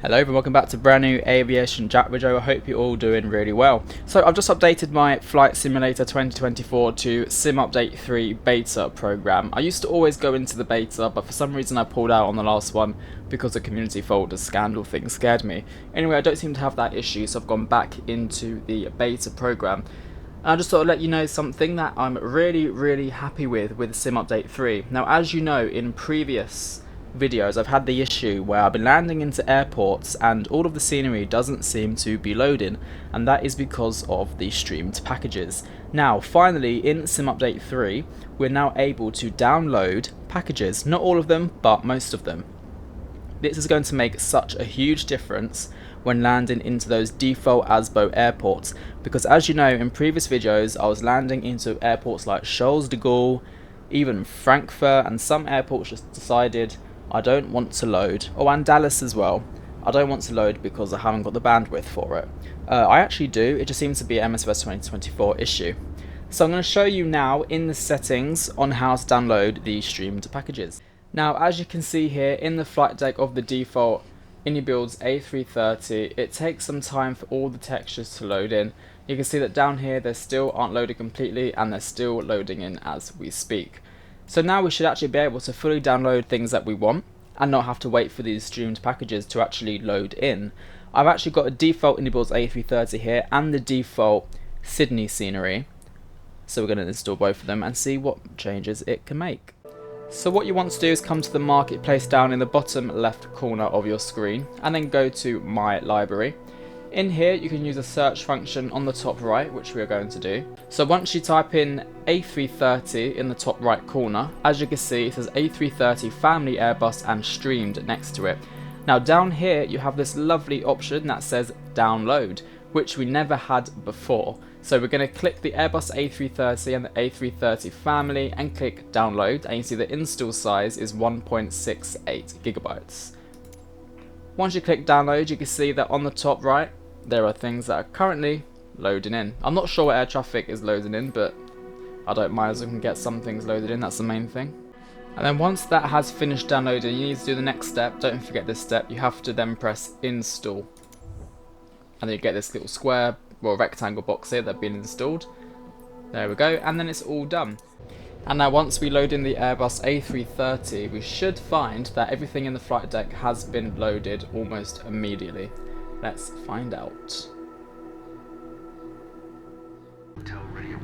Hello and welcome back to brand new AviationJack video. I hope you're all doing really well. So I've just updated my Flight Simulator 2024 to Sim Update 3 beta program. I used to always go into the beta, but for some reason I pulled out on the last one because the community folder scandal thing scared me. Anyway, I don't seem to have that issue, so I've gone back into the beta program. And I just thought I'd let you know something that I'm really happy with Sim Update 3. Now, as you know, in previous videos I've had the issue where I've been landing into airports and all of the scenery doesn't seem to be loading, and that is because of the streamed packages. Now finally in Sim Update 3 we're now able to download packages, not all of them but most of them. This is going to make such a huge difference when landing into those default ASBO airports, because as you know, in previous videos I was landing into airports like Charles de Gaulle, even Frankfurt, and some airports just decided I don't want to load, and Dallas as well. I don't want to load because I haven't got the bandwidth for it. I actually do, it just seems to be an MSFS 2024 issue. So I'm going to show you now in the settings on how to download the streamed packages. Now as you can see here in the flight deck of the default Unibuild's A330, it takes some time for all the textures to load in. You can see that down here they still aren't loaded completely and they're still loading in as we speak. So now we should actually be able to fully download things that we want and not have to wait for these streamed packages to actually load in. I've actually got a default Unibuild's A330 here and the default Sydney scenery. So we're going to install both of them and see what changes it can make. So what you want to do is come to the marketplace down in the bottom left corner of your screen and then go to My Library. In here you can use a search function on the top right, which we are going to do. So once you type in A330 in the top right corner, as you can see it says A330 Family Airbus and Streamed next to it. Now down here you have this lovely option that says Download, which we never had before. So we're going to click the Airbus A330 and the A330 Family and click Download, and you see the install size is 1.68 gigabytes. Once you click Download, you can see that on the top right there are things that are currently loading in. I'm not sure what air traffic is loading in, but I don't mind as I can get some things loaded in, that's the main thing. And then once that has finished downloading, you need to do the next step. Don't forget this step. You have to then press Install. And then you get this little square or rectangle box here that's been installed. There we go, and then it's all done. And now once we load in the Airbus A330, we should find that everything in the flight deck has been loaded almost immediately. Let's find out.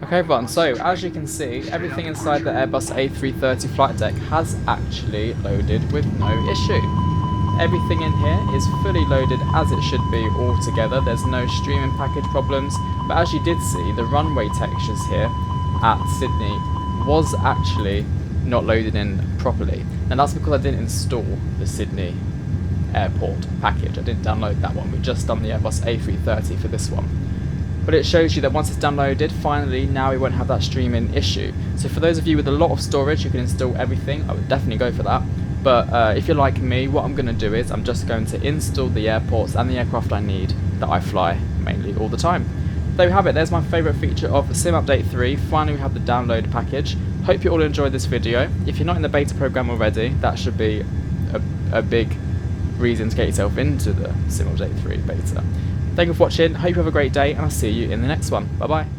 Okay everyone, so as you can see, everything inside the Airbus A330 flight deck has actually loaded with no issue. Everything in here is fully loaded as it should be all together. There's no streaming package problems, but as you did see, the runway textures here at Sydney was actually not loaded in properly, and that's because I didn't install the Sydney airport package. I didn't download that one. We've just done the Airbus A330 for this one. But it shows you that once it's downloaded, finally now we won't have that streaming issue. So for those of you with a lot of storage, you can install everything. I would definitely go for that. But if you're like me, what I'm going to do is I'm just going to install the airports and the aircraft I need that I fly mainly all the time. There we have it. There's my favourite feature of Sim Update 3. Finally we have the download package. Hope you all enjoyed this video. If you're not in the beta program already, that should be a big reason to get yourself into the Sim Update 3 beta. Thank you for watching. Hope you have a great day, and I'll see you in the next one. Bye bye.